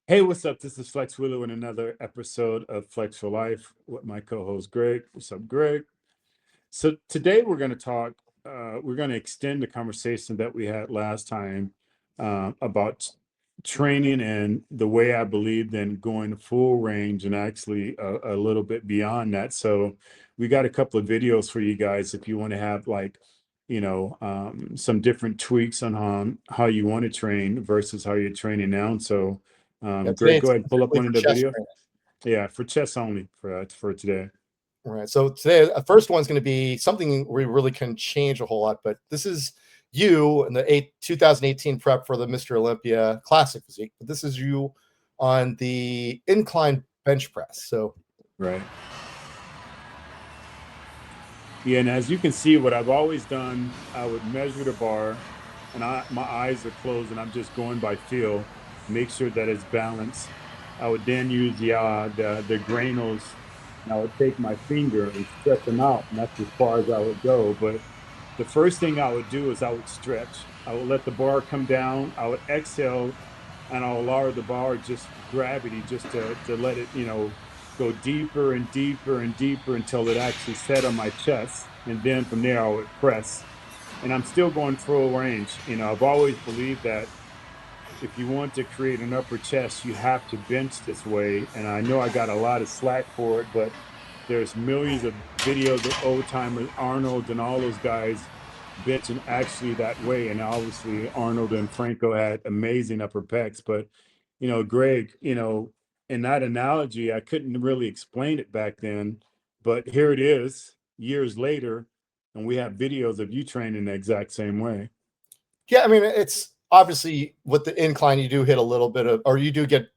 Hey, what's up? This is Flex Wheeler with another episode of Flex for Life with my co-host Greg. What's up, Greg? So today we're going to talk. We're going to extend the conversation that we had last time about training and the way I believed in going full range and actually a little bit beyond that. So we got a couple of videos for you guys if you want to have some different tweaks on how you want to train versus how you're training now. So Yeah, today Greg, go it's ahead and pull up specifically one for of the chest video. training. Yeah, for chess only for today. All right. So today, the first one's going to be something we really can change a whole lot, but this is you in the 2018 prep for the Mr. Olympia Classic physique. But this is you on the incline bench press. So Right. Yeah, and as you can see, what I've always done, I would measure the bar, and my eyes are closed, and I'm just going by feel, make sure that it's balanced. I would then use the granals, and I would take my finger and stretch them out, and that's as far as I would go. But the first thing I would do is I would stretch. I would let the bar come down. I would exhale, and I'll allow the bar just gravity just to let it, go deeper and deeper and deeper until it actually set on my chest. And then from there, I would press. And I'm still going full range. I've always believed that if you want to create an upper chest, you have to bench this way. And I know I got a lot of slack for it, but there's millions of videos of old timers, Arnold and all those guys benching actually that way. And obviously Arnold and Franco had amazing upper pecs. But, Greg, in that analogy, I couldn't really explain it back then. But here it is years later, and we have videos of you training the exact same way. yeah, I mean, it's obviously with the incline, you do hit a little bit of, or you do get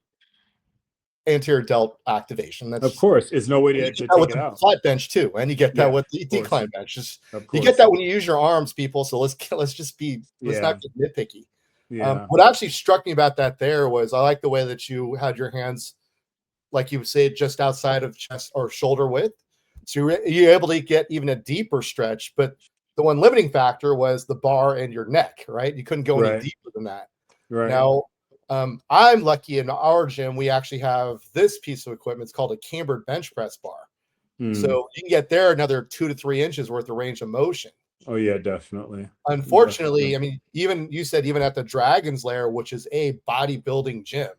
anterior delt activation. Of That's course, it's no way And you to get that take with it the out. flat bench too, and you get that Yeah, with the of course, decline bench. of You get course. that when you use your arms, people. So let's not Yeah, get nitpicky. yeah, What actually struck me about that there was I like the way that you had your hands, like you say, just outside of chest or shoulder width. So you're able to get even a deeper stretch. But the one limiting factor was the bar and your neck, right? You couldn't go any right, deeper than that. right. Now, I'm lucky in our gym, we actually have this piece of equipment. It's called a cambered bench press bar. Hmm. So you can get there another 2 to 3 inches worth of range of motion. Oh yeah, definitely, Unfortunately, definitely. I mean, even you said even at the Dragon's Lair, which is a bodybuilding gym,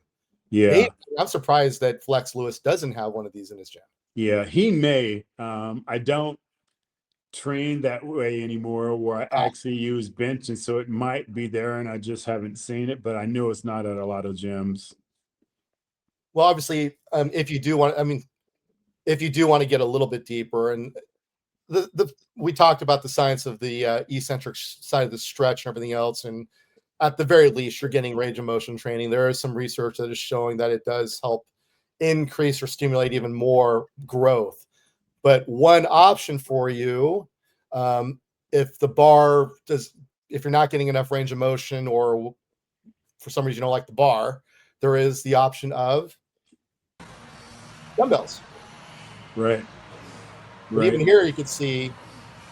they Yeah, I'm surprised that Flex Lewis doesn't have one of these in his gym. yeah. He may. I don't train that way anymore, where I Ah, actually use bench, and so it might be there, and I just haven't seen it. But I know it's not at a lot of gyms. well, obviously, if you do want, I mean, if you do want to get a little bit deeper, and the we talked about the science of the eccentric side of the stretch and everything else, and at the very least, you're getting range of motion training. There is some research that is showing that it does help increase or stimulate even more growth. But one option for you, um, if the bar does, if you're not getting enough range of motion, or for some reason you don't like the bar, there is the option of dumbbells. Right, But even right. here, you can see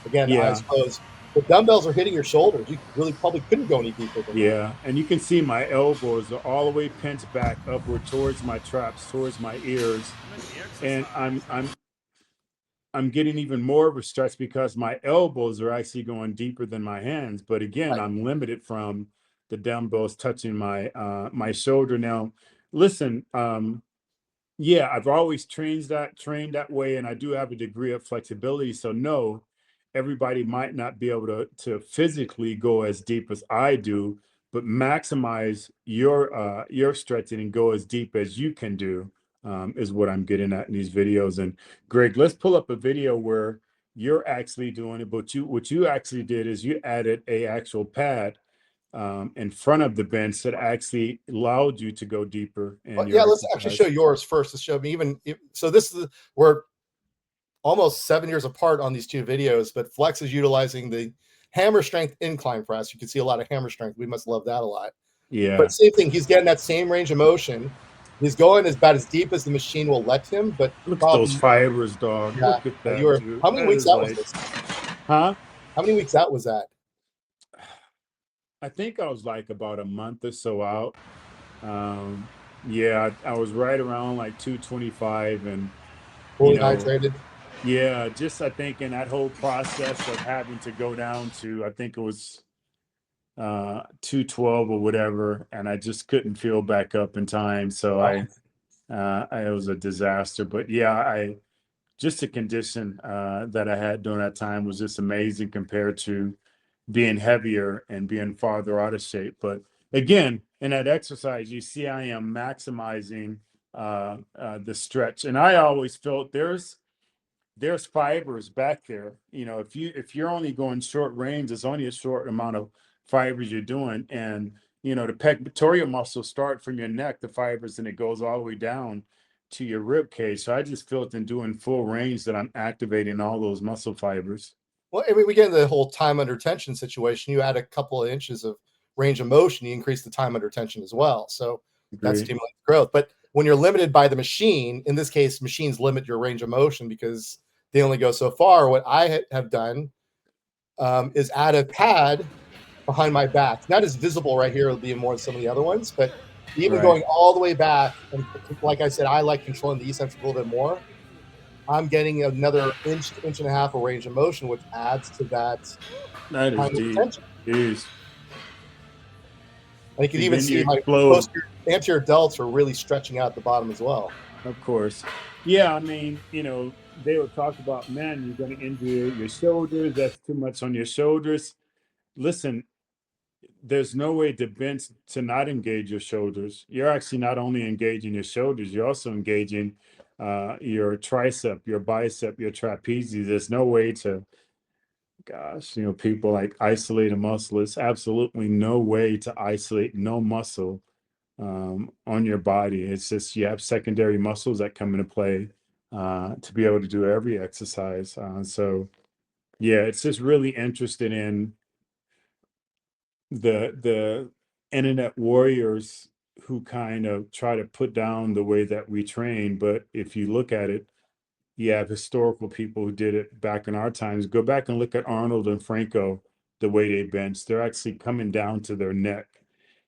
again, eyes Yeah, closed. The dumbbells are hitting your shoulders. You really probably couldn't go any deeper than that. yeah. And you can see my elbows are all the way pinched back upward towards my traps, towards my ears, and I'm getting even more of a stretch because my elbows are actually going deeper than my hands. But again, Right. I'm limited from the dumbbells touching my shoulder. Now, listen, yeah, I've always trained that way, and I do have a degree of flexibility. So no, everybody might not be able to physically go as deep as I do, but maximize your stretching and go as deep as you can do, is what I'm getting at in these videos. And Greg, let's pull up a video where you're actually doing it, but what you actually did is you added a actual pad in front of the bench that actually allowed you to go deeper in Well, yeah, your let's actually show exercise. yours first to show me so this is we're almost 7 years apart on these two videos, but Flex is utilizing the hammer strength incline press. You can see a lot of hammer strength. We must love that a lot. But Yeah. same thing, he's getting that same range of motion. He's going about as deep as the machine will let him. But the Look at those problem, fibers, dog. yeah, Look at you that, were dude. how many That weeks is out was like, this? huh? How many weeks out was that? I think I was like about a month or so out. Um, Yeah, I was right around like 225, and you Fully know, hydrated. yeah, just I think in that whole process of having to go down to, I think it was 212 or whatever, and I just couldn't feel back up in time. So Wow. it was a disaster. But yeah, I just the condition that I had during that time was just amazing compared to being heavier and being farther out of shape. But again, in that exercise, you see, I am maximizing the stretch, and I always felt there's fibers back there. You know, if you're only going short range, it's only a short amount of fibers you're doing, and you know the pectoral muscles start from your neck, the fibers, and it goes all the way down to your rib cage. So I just felt in doing full range that I'm activating all those muscle fibers. Well, I mean, we get into the whole time under tension situation. You add a couple of inches of range of motion, you increase the time under tension as well. So that Agree. stimulates growth. But when you're limited by the machine, in this case, machines limit your range of motion because they only go so far. What I have done is add a pad behind my back. Not as visible right here, it'll be more than some of the other ones, but even Right. going all the way back, and like I said, I like controlling the eccentric a little bit more. I'm getting another inch to inch and a half of range of motion, which adds to that That time is of deep. attention. Jeez. And you can And even then you see my explode. posterior anterior delts are really stretching out the bottom as well. Of course. Yeah, I mean, they would talk about, man, you're going to injure your shoulders. That's too much on your shoulders. Listen, there's no way to bench to not engage your shoulders. You're actually not only engaging your shoulders, you're also engaging your tricep, your bicep, your trapezius. There's no way to, gosh, people like isolate a muscle. It's absolutely no way to isolate no muscle on your body. It's just you have secondary muscles that come into play to be able to do every exercise. So yeah, it's just really interested in the internet warriors who kind of try to put down the way that we train. But if you look at it, you have historical people who did it back in our times. Go back and look at Arnold and Franco, the way they bench. They're actually coming down to their neck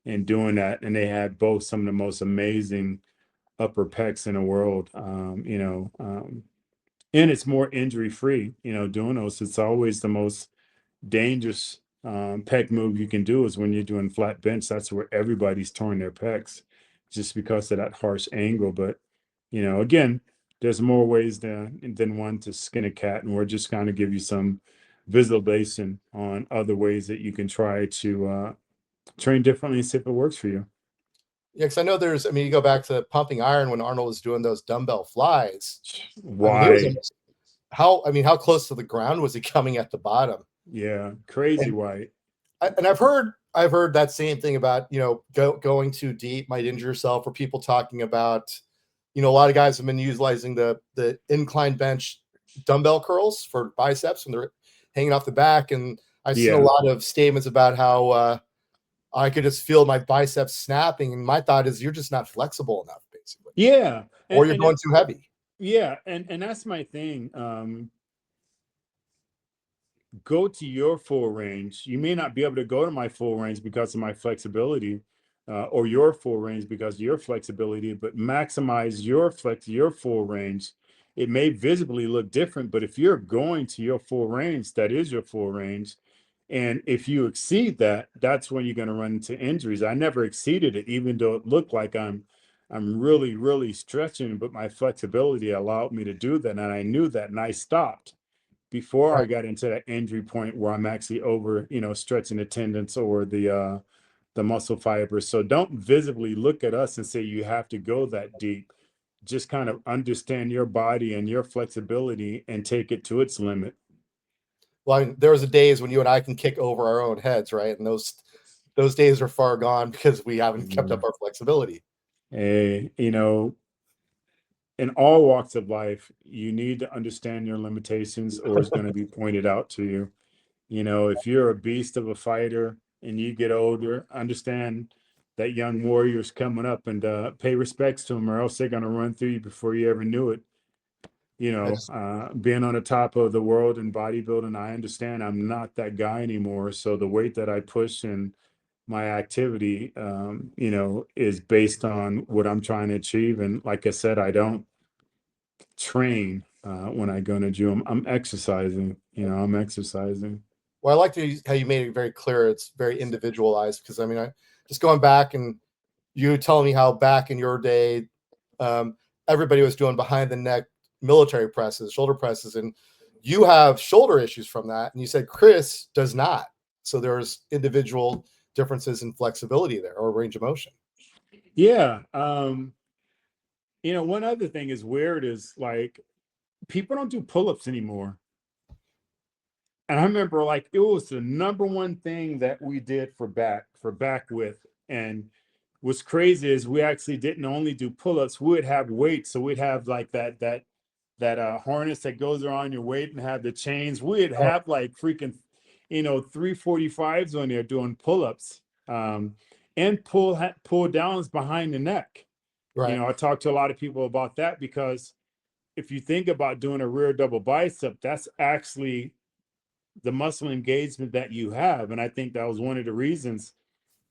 and doing that. And they had both some of the most amazing upper pecs in the world. And it's more injury free, doing those. It's always the most dangerous pec move you can do is when you're doing flat bench. That's where everybody's torn their pecs just because of that harsh angle. But, again, there's more ways than one to skin a cat. And we're just going to give you some visualization on other ways that you can try to train differently and see if it works for you. Yeah, because I know I mean, you go back to pumping iron when Arnold was doing those dumbbell flies. I mean, he was Why? almost how close to the ground was he coming at the bottom? Yeah, crazy And white. I've heard that same thing about going too deep might injure yourself, or people talking about a lot of guys have been utilizing the incline bench dumbbell curls for biceps when they're hanging off the back, and I've seen a Yeah. lot of statements about how I could just feel my biceps snapping, and my thought is you're just not flexible enough, basically, Yeah. or you're going too heavy. Yeah, and that's my thing. Go to your full range. You may not be able to go to my full range because of my flexibility, or your full range because of your flexibility, but maximize your full range. It may visibly look different, but if you're going to your full range, that is your full range. And if you exceed that, that's when you're going to run into injuries. I never exceeded it, even though it looked like I'm really, really stretching, but my flexibility allowed me to do that. And I knew that, and I stopped before Right. I got into that injury point where I'm actually over, stretching the tendons or the muscle fibers. So don't visibly look at us and say you have to go that deep. Just kind of understand your body and your flexibility and take it to its limit. Well, I mean, there was a days when you and I can kick over our own heads, right? And those days are far gone because we haven't kept Yeah. up our flexibility. In all walks of life, you need to understand your limitations or it's going to be pointed out to you. If you're a beast of a fighter and you get older, understand that young warrior's coming up, and pay respects to them, or else they're going to run through you before you ever knew it. I just Being on the top of the world in bodybuilding, I understand I'm not that guy anymore. So the weight that I push and my activity, is based on what I'm trying to achieve. And like I said, I don't train when I go to gym. I'm exercising. I'm exercising. Well, I like how you made it very clear. It's very individualized because I mean, I just going back and you telling me how back in your day, um, everybody was doing behind the neck military presses, shoulder presses, and you have shoulder issues from that. And you said Chris does not. So there's individual differences in flexibility there or range of motion. Yeah. One other thing is weird is like people don't do pull-ups anymore. And I remember like it was the number one thing that we did for back width. And what's crazy is we actually didn't only do pull-ups, we would have weights. So we'd have like that harness that goes around your weight and have the chains. We'd Oh, have like freaking 345s on there doing pull-ups. And pull downs behind the neck. right. I talk to a lot of people about that because if you think about doing a rear double bicep, that's actually the muscle engagement that you have. And I think that was one of the reasons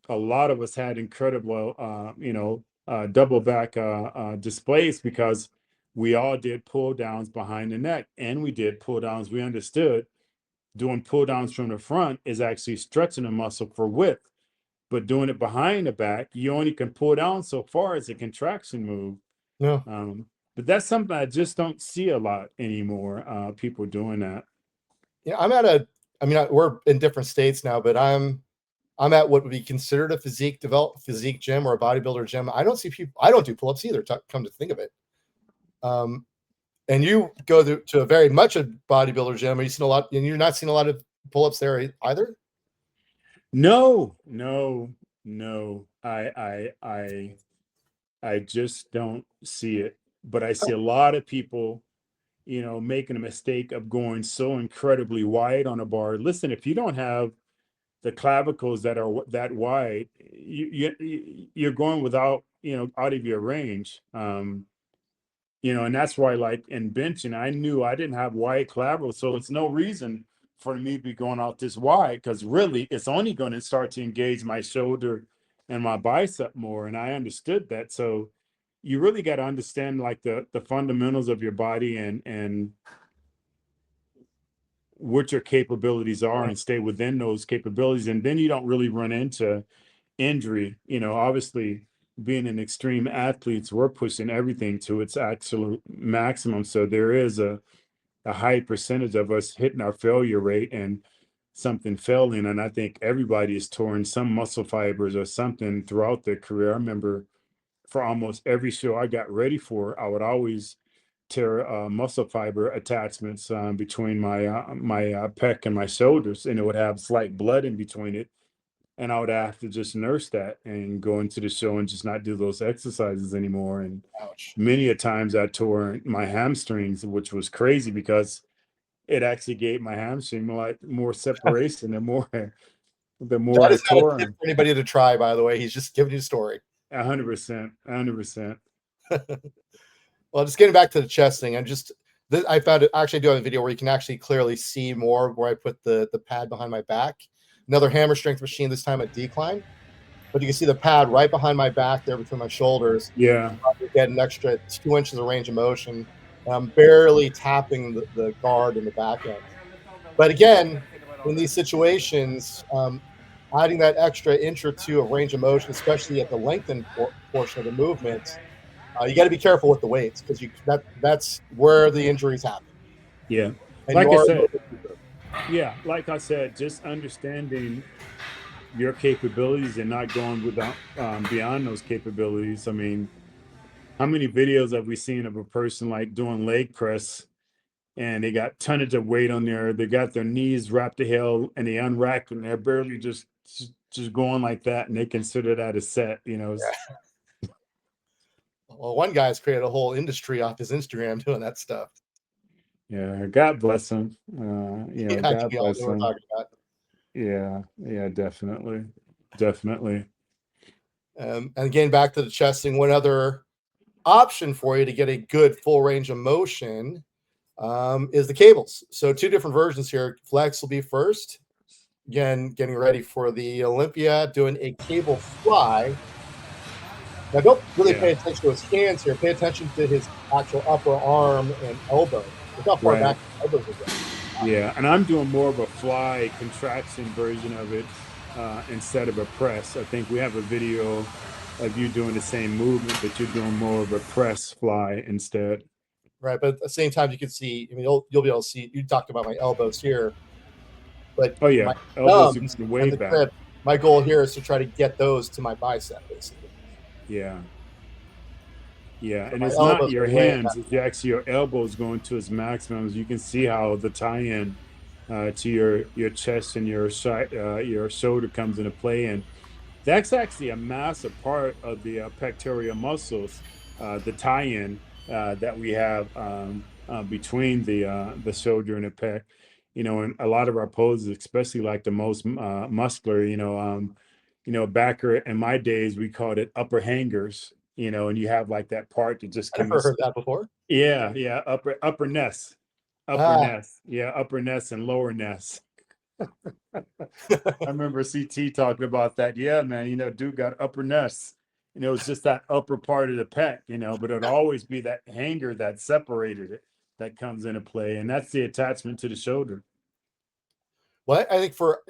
a lot of us had incredible, double back displays because we all did pull downs behind the neck and we did pull downs. We understood doing pull downs from the front is actually stretching the muscle for width, but doing it behind the back, you only can pull down so far as a contraction move. No. But that's something I just don't see a lot anymore. People doing that. Yeah, I mean, we're in different states now, but I'm at what would be considered a physique gym or a bodybuilder gym. I don't see people. I don't do pull-ups either. Come to think of it, um, and you go to a very much a bodybuilder gym. Are you seen a lot? And you're not seeing a lot of pull-ups there either. No, no, no. I just don't see it. But I see a lot of people, making a mistake of going so incredibly wide on a bar. Listen, if you don't have the clavicles that are that wide, you're going without, out of your range. And that's why, like in benching, I knew I didn't have wide clavicles, so it's no reason for me to be going out this wide because really it's only going to start to engage my shoulder and my bicep more. And I understood that. So you really got to understand like the fundamentals of your body and what your capabilities are and stay within those capabilities. And then you don't really run into injury. Obviously being an extreme athletes, we're pushing everything to its absolute maximum. So there is a high percentage of us hitting our failure rate and something failing. And I think everybody is torn some muscle fibers or something throughout their career. I remember for almost every show I got ready for, I would always tear muscle fiber attachments between my pec and my shoulders, and it would have slight blood in between it. And I would have to just nurse that and go into the show and just not do those exercises anymore. And Ouch. many a times I tore my hamstrings, which was crazy because it actually gave my hamstring more separation and more the more That I is not a tore tip them. for anybody to try. By the way, he's just giving you a story. 100%, 100%. Well, just getting back to the chest thing, I found it actually. I do have a video where you can actually clearly see more where I put the pad behind my back. Another hammer strength machine, this time at decline, but you can see the pad right behind my back there between my shoulders. Yeah, You get an extra 2 inches of range of motion. I'm barely tapping the guard in the back end. But again, in these situations, adding that extra inch or two of range of motion, especially at the lengthened portion of the movement, you got to be careful with the weights because that's where the injuries happen. yeah. And you Like I are a said, little bit deeper. yeah, like I said, just understanding your capabilities and not going without beyond those capabilities. I mean, how many videos have we seen of a person like doing leg press and they got tonnage of weight on there, they got their knees wrapped the hell and they unrack and they're barely just going like that and they consider that a set, Yeah. Well, one guy's created a whole industry off his Instagram doing that stuff. Yeah, God bless him. Yeah, I think God we all know bless what we're him. talking about. Yeah, yeah, definitely. Definitely. And again, back to the chesting, one other option for you to get a good full range of motion is the cables. So two different versions here. Flex will be first, Again, getting ready for the Olympia, doing a cable fly. Now, don't really pay Yeah, attention to his hands here. Pay attention to his actual upper arm and elbow. Look how far back right. his elbows are going. Yeah, and I'm doing more of a fly contraction version of it instead of a press. I think we have a video of you doing the same movement, but you're doing more of a press fly instead. Right, but at the same time, you can see. I mean, you'll be able to see. You talked about my elbows here, but Oh my yeah, elbows are thumbs going way and the back. grip. My goal here is to try to get those to my bicep, basically. Yeah, yeah, So and my it's not elbows your are way hands; back. it's actually your elbows going to its maximums. You can see how the tie-in to your chest and your shoulder comes into play, and that's actually a massive part of the pectoral muscles, the tie-in that we have between the shoulder and the pec. You know, and a lot of our poses, especially like the most muscular, backer in my days we called it upper hangers. You know, and you have like that part that just I never heard that before. yeah, yeah, upper Ah, nest, yeah, upper nest and lower nest. I remember CT talking about that. Yeah, man, dude got upper nests. It's just that upper part of the pec, but it'd always be that hanger that separated it that comes into play. And that's the attachment to the shoulder. well, I think for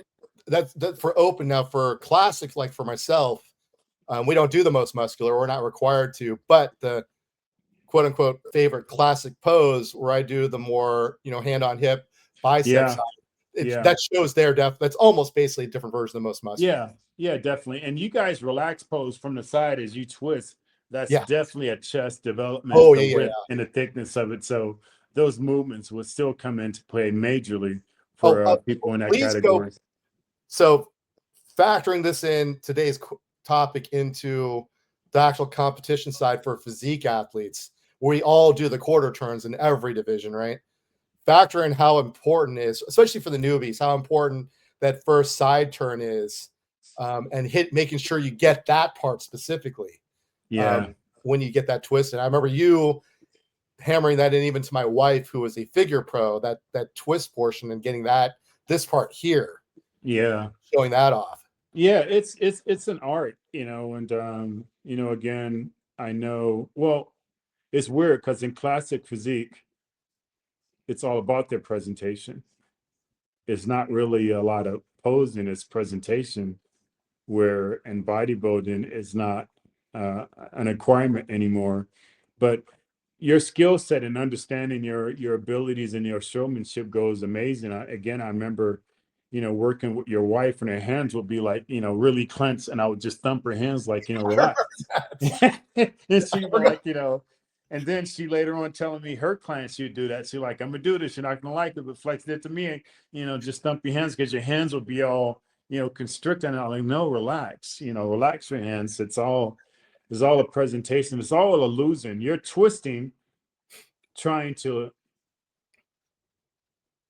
that for open now for classic, like for myself, we don't do the most muscular. We're not required to, but the quote unquote favorite classic pose where I do the more hand on hip biceps. Yeah, yeah, That shows their depth. That's almost basically a different version of the most muscular. yeah, yeah, definitely. And you guys relax pose from the side as you twist. That's Yeah. definitely a chest development, Oh the yeah, yeah, width yeah. and the thickness of it. So those movements will still come into play majorly Oh, for people in that please go. category. So factoring this in today's topic into the actual competition side for physique athletes, we all do the quarter turns in every division, right? Factor in how important is, especially for the newbies, how important that first side turn is, and making sure you get that part specifically Yeah. um, when you get that twist. And I remember you hammering that in even to my wife, who was a figure pro, that twist portion and getting this part here, Yeah. showing that off. Yeah, it's an art, and again, I know, well, it's weird because in classic physique, it's all about their presentation. It's not really a lot of posing, it's presentation, where in bodybuilding is not an acquirement anymore. But your skill set and understanding your abilities and your showmanship goes amazing. Again, I remember, working with your wife, and her hands would be like, really clenched, and I would just thump her hands like, relax. And she'd be like, and then she later on telling me her clients she'd do that. She's like, I'm gonna do this. You're not gonna like it, but flex it to me. Just thump your hands because your hands will be all constricted. And I'm like, no, relax. Relax your hands. It's all a presentation. It's all a illusion. You're twisting, trying to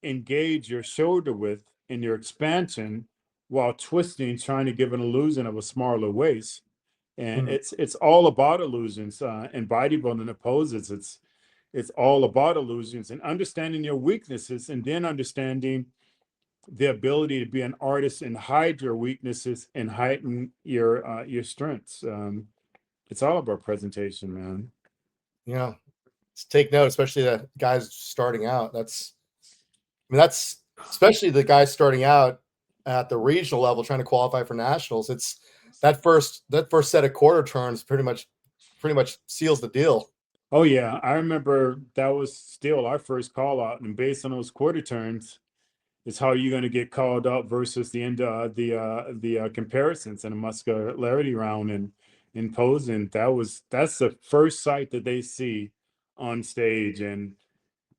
engage your shoulder width in your expansion, while twisting, trying to give an illusion of a smaller waist. And Mhm. it's all about illusions. In bodybuilding and poses, it's all about illusions and understanding your weaknesses, and then understanding the ability to be an artist and hide your weaknesses and heighten your strengths. It's all about presentation, man. Yeah, take note, especially the guys starting out. That's especially the guys starting out at the regional level trying to qualify for nationals. It's that first set of quarter turns pretty much seals the deal. Oh yeah, I remember that was still our first call out, and based on those quarter turns, is how you're going to get called up versus the end the comparisons and a muscularity round and in posing. That's the first sight that they see on stage, and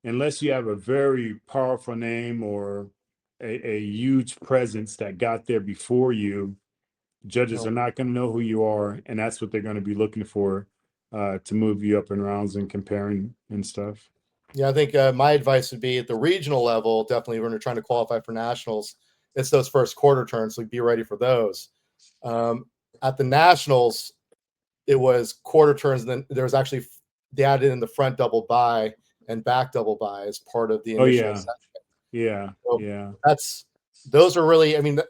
unless you have a very powerful name or a huge presence that got there before you, judges are No. not going to know who you are, and that's what they're going to be looking for to move you up in rounds and comparing and stuff. Yeah, I think my advice would be at the regional level, definitely when you're trying to qualify for nationals, it's those first quarter turns. So be ready for those. Um, at the nationals, it was quarter turns, and then there was actually they added in the front double by and back double by as part of the Oh initial yeah, set. yeah, So yeah. that's those are really, I mean,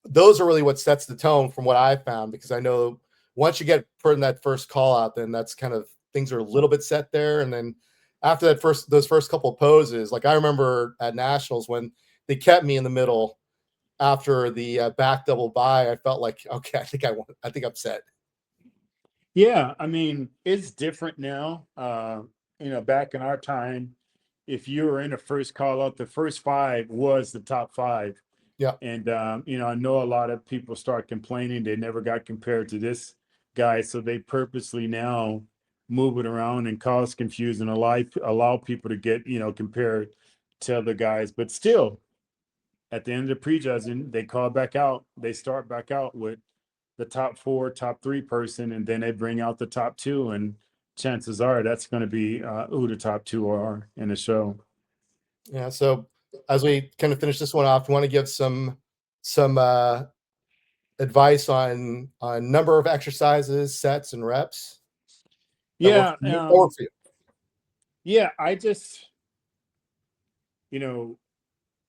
those are really what sets the tone from what I found, because I know once you get putting that first call out, then that's kind of things are a little bit set there. And then after that those first couple of poses, like I remember at nationals when they kept me in the middle after the back double by, I felt like, okay, I think I'm set. Yeah, I mean, it's different now. Back in our time, if you were in a first call out, the first five was the top five. Yeah. And I know a lot of people start complaining they never got compared to this guy, so they purposely now move it around and cause confusion, allow people to get compared to other guys. But still, at the end of the prejudging, they call back out. They start back out with the top four, top three person, and then they bring out the top two, and chances are that's going to be who the top two are in the show. Yeah. So as we kind of finish this one off, you want to give some advice on number of exercises, sets, and reps that work Yeah, for you, that work for you. yeah. I just, you know,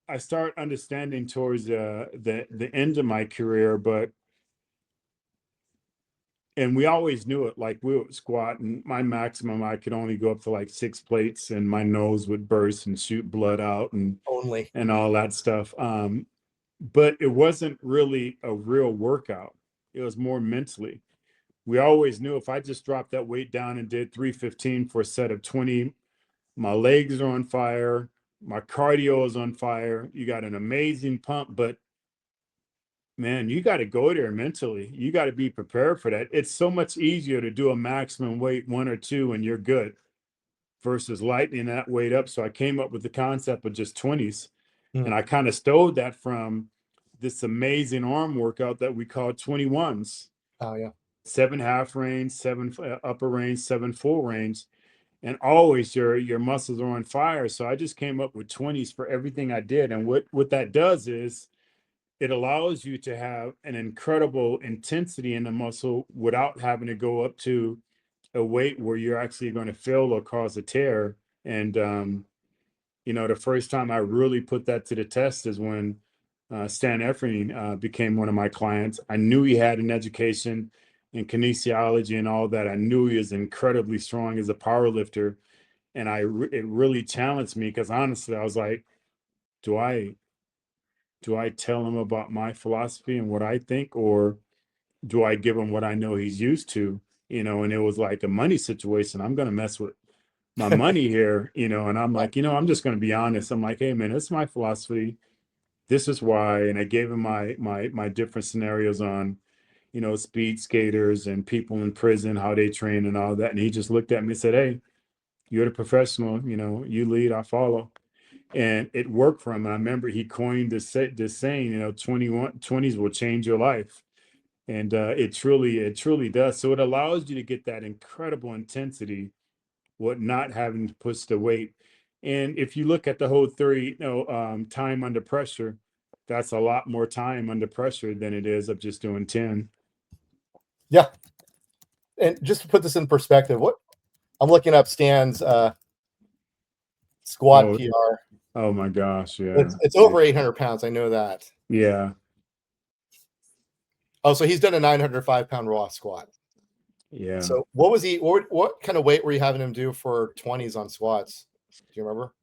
I start understanding towards the end of my career, but and we always knew it. Like we would squat, and my maximum I could only go up to like 6 plates, and my nose would burst and shoot blood out, Only. and all that stuff. But it wasn't really a real workout. It was more mentally. We always knew if I just dropped that weight down and did 315 for a set of 20, my legs are on fire, my cardio is on fire. You got an amazing pump, but man, you got to go there mentally. You got to be prepared for that. It's so much easier to do a maximum weight one or two and you're good versus lightening that weight up. So I came up with the concept of just 20s. And Mm. I kind of stole that from this amazing arm workout that we call 21s. Oh yeah. 7 half range, 7 upper range, 7 full range. And always your muscles are on fire. So I just came up with 20s for everything I did. And what that does is it allows you to have an incredible intensity in the muscle without having to go up to a weight where you're actually going to fail or cause a tear. And the first time I really put that to the test is when Stan Effering became one of my clients. I knew he had an education in kinesiology and all that. I knew he was incredibly strong as a power lifter, and it really challenged me because honestly, I was like, do I tell him about my philosophy and what I think, or do I give him what I know he's used to? And it was like a money situation. I'm going to mess with my money here, and I'm like, I'm just going to be honest. I'm like, hey man, it's my philosophy. This is why. And I gave him my different scenarios on, speed skaters and people in prison, how they train and all that. And he just looked at me and said, hey, you're the professional, you lead, I follow. And it worked for him. And I remember he coined this saying, 20s will change your life. And it truly does. So it allows you to get that incredible intensity what not having to push the weight. And if you look at the whole theory, time under pressure, that's a lot more time under pressure than it is of just doing 10. Yeah. And just to put this in perspective, what I'm looking up Stan's squat Oh, PR. oh my gosh, yeah. It's over 800 pounds. I know that. Yeah, Oh, so he's done a 905-pound raw squat. yeah. So what was he? What kind of weight were you having him do for 20s on squats? Do you remember?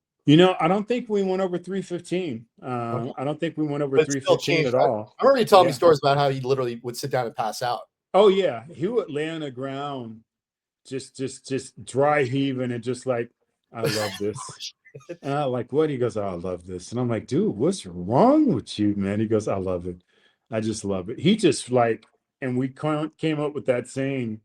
I don't think we went over 315. Okay. I don't think we went over But it still 315 changed. at all. I remember you telling me Yeah. stories about how he literally would sit down and pass out. Oh yeah. He would lay on the ground, just dry heaving and just like, I love this. And I like, what? He goes, oh, I love this. And I'm like, dude, what's wrong with you, man? He goes, I love it. I just love it. He just like, and we came up with that saying,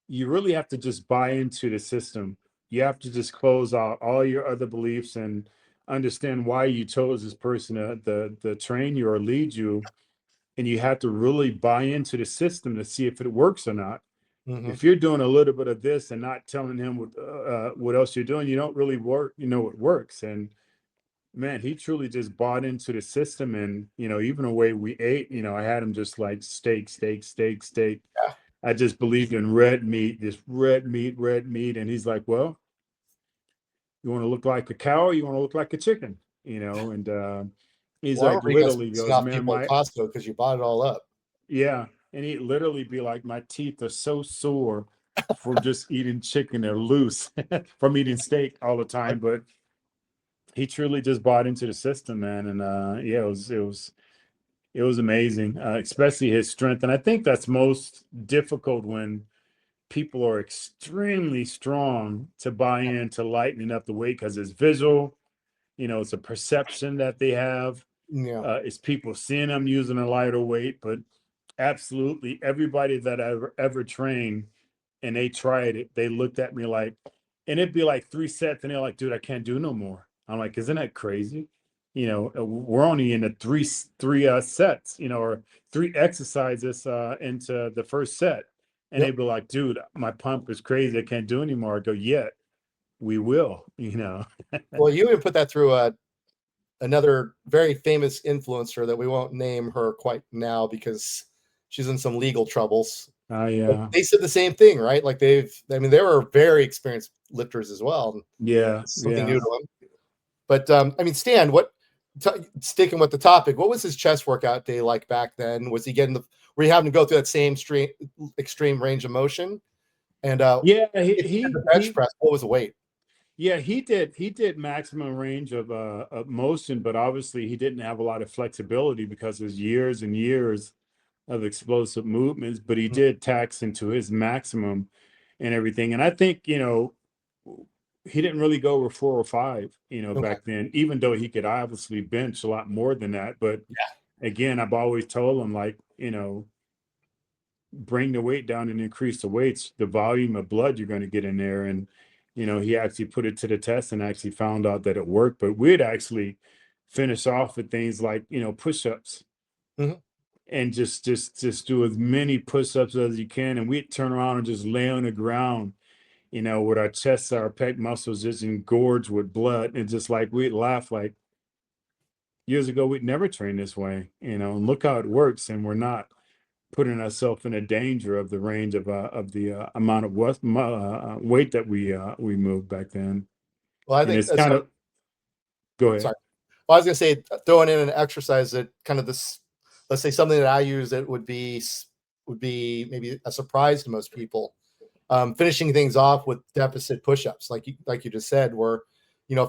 you really have to just buy into the system. You have to just close out all your other beliefs and understand why you chose this person to train you or lead you. And you have to really buy into the system to see if it works or not. Mm-hmm. If you're doing a little bit of this and not telling him what else you're doing, you don't really work. What works. And man, he truly just bought into the system. And even the way we ate, I had him just like steak, steak, steak, steak. Yeah. I just believed in red meat, this red meat, red meat. And he's like, well, you want to look like a cow or you want to look like a chicken? And He's Well, I like, remember you guys literally pissing goes, off man, people at my, Costco because you bought it all up. yeah. And he'd literally be like, my teeth are so sore from just eating chicken. They're loose from eating steak all the time. But he truly just bought into the system, man. And yeah, it was amazing, especially his strength. And I think that's most difficult when people are extremely strong to buy into lightening up the weight because it's visual, it's a perception that they have. Yeah. It's people seeing them using a lighter weight, but absolutely everybody that I ever trained and they tried it, they looked at me like, and it'd be like 3 sets, and they're like, "Dude, I can't do no more." I'm like, "Isn't that crazy?" We're only in the three sets, or three exercises into the first set, and Yep. they'd be like, "Dude, my pump is crazy. I can't do anymore." I go, "Yeah, we will." Well, you even put that through another very famous influencer that we won't name her quite now because she's in some legal troubles. But I they said the same thing, right? Like I mean, they were very experienced lifters as well. And yeah, it's something new yeah. to them. But I mean, Stan, sticking with the topic, what was his chest workout day like back then? Was he were you having to go through that same extreme range of motion? And Yeah, if you did the bench press, what was the weight? yeah, he did maximum range of motion, but obviously he didn't have a lot of flexibility because there's years and years of explosive movements, but he Mm, did tax into his maximum and everything. And I think, he didn't really go over 4 or 5, okay. back then, even though he could obviously bench a lot more than that. But again, I've always told him, like, bring the weight down and increase the weights, the volume of blood you're going to get in there. And, he actually put it to the test and actually found out that it worked. But we'd actually finish off with things like, push-ups Mhm. and just do as many push-ups as you can. And we'd turn around and just lay on the ground, with our chests, our pec muscles just engorged with blood. And just like we'd laugh like years ago, we'd never train this way, and look how it works. And we're not putting ourselves in a danger of the range of the amount of weight that we moved back then. Well, I And think it's that's kind of go ahead. sorry. Well, I was going to say throwing in an exercise that kind of this, let's say something that I use that would be maybe a surprise to most people. Finishing things off with deficit push-ups, like you just said, where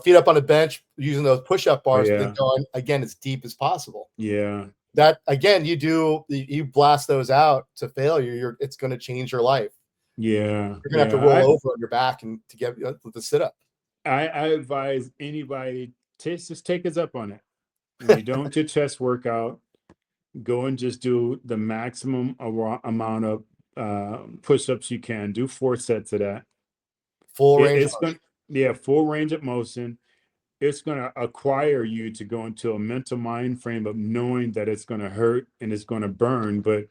feet up on a bench using those push-up Oh bars, but then yeah, going again as deep as possible. yeah, That again, you blast those out to failure. It's going to change your life. yeah, You're going to have to yeah. roll over on your back and to get the sit up. I advise anybody to just take us up on it. When you're doing your chest workout, go and just do the maximum amount of push-ups you can. Do 4 sets of that. Full It, range of it's motion. going, yeah, full range of motion. It's going to acquire you to go into a mental mind frame of knowing that it's going to hurt and it's going to burn. But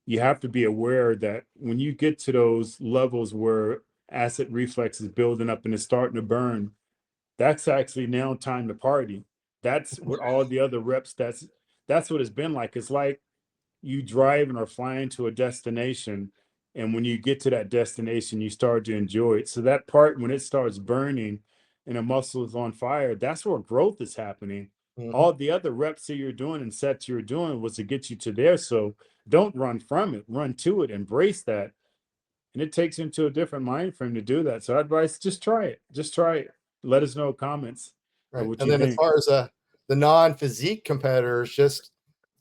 you have to be aware that when you get to those levels where acid reflex is building up and it's starting to burn, that's actually now time to party. That's what all the other reps, that's what it's been like. It's like you driving or flying to a destination, and when you get to that destination you start to enjoy it. So that part when it starts burning and the muscle is on fire, that's where growth is happening. Mhm. All the other reps that you're doing and sets you're doing was to get you to there. So don't run from it, run to it, embrace that. And it takes you into a different mind frame to do that. So I advise, just try it, let us know comments of Right. what And you then as think. far as the non-physique competitors, just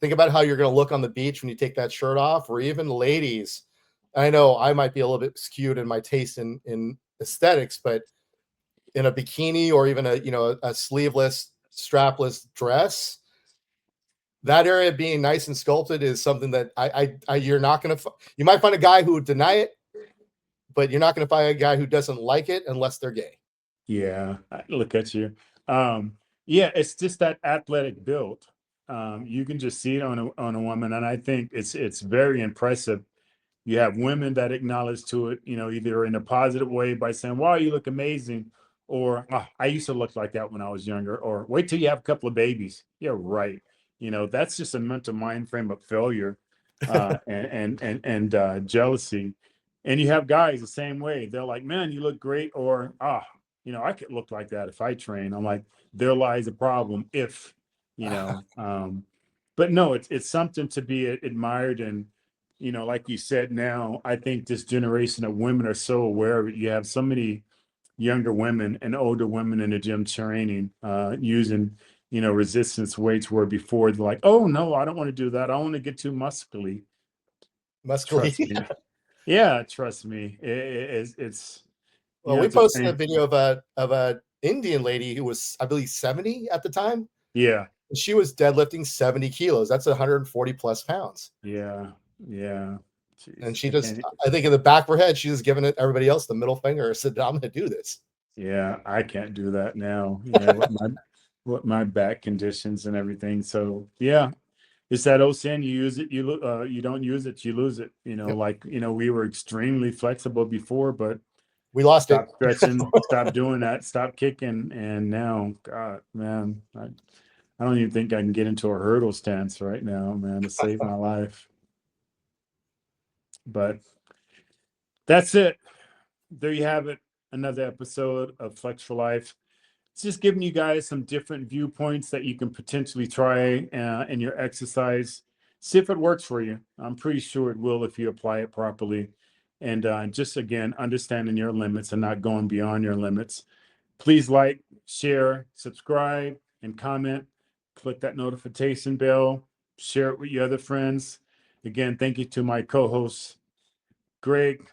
think about how you're going to look on the beach when you take that shirt off, or even ladies. I know I might be a little bit skewed in my taste in aesthetics, but in a bikini or even a sleeveless, strapless dress, that area being nice and sculpted is something that you're not going to. You might find a guy who would deny it, but you're not going to find a guy who doesn't like it unless they're gay. Yeah, look at you. Yeah, it's just that athletic build. You can just see it on a woman, and I think it's very impressive. You have women that acknowledge to it, either in a positive way by saying, "Wow, you look amazing," or "Oh, I used to look like that when I was younger," or "Wait till you have a couple of babies." Yeah, right. That's just a mental mind frame of failure, and jealousy. And you have guys the same way. They're like, "Man, you look great," or "Ah, I could look like that if I train." I'm like, there lies a problem. If you know. But no, it's something to be admired. And, like you said, now I think this generation of women are so aware of it. You have so many younger women and older women in the gym training, using, resistance weights, where before they're like, oh no, I don't want to do that. I want to get too muscly. Trust Muscly. me. Yeah, trust me. It's, Well, we it's the posted a same. video of a Indian lady who was, I believe, 70 at the time. Yeah. And she was deadlifting 70 kilos. That's 140 plus pounds. Yeah. Yeah. And Jeez, she I just, can't. I think in the back of her head, she's just giving it everybody else the middle finger and said, I'm going to do this. Yeah, I can't do that now. With my back conditions and everything. So yeah, it's that old saying: you use it, you don't use it, you lose it. Yep. Like we were extremely flexible before, but We lost it. stop stretching, stop doing that, stop kicking, and now, God, man, I don't even think I can get into a hurdle stance right now, man, to save my life. But that's it. There you have it. Another episode of Flex for Life. It's just giving you guys some different viewpoints that you can potentially try in your exercise. See if it works for you. I'm pretty sure it will if you apply it properly. And just again, understanding your limits and not going beyond your limits. Please like, share, subscribe, and comment. Click that notification bell. Share it with your other friends. Again, thank you to my co-host, Greg.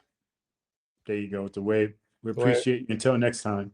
There you go, with the wave. We Right. appreciate you. Until next time.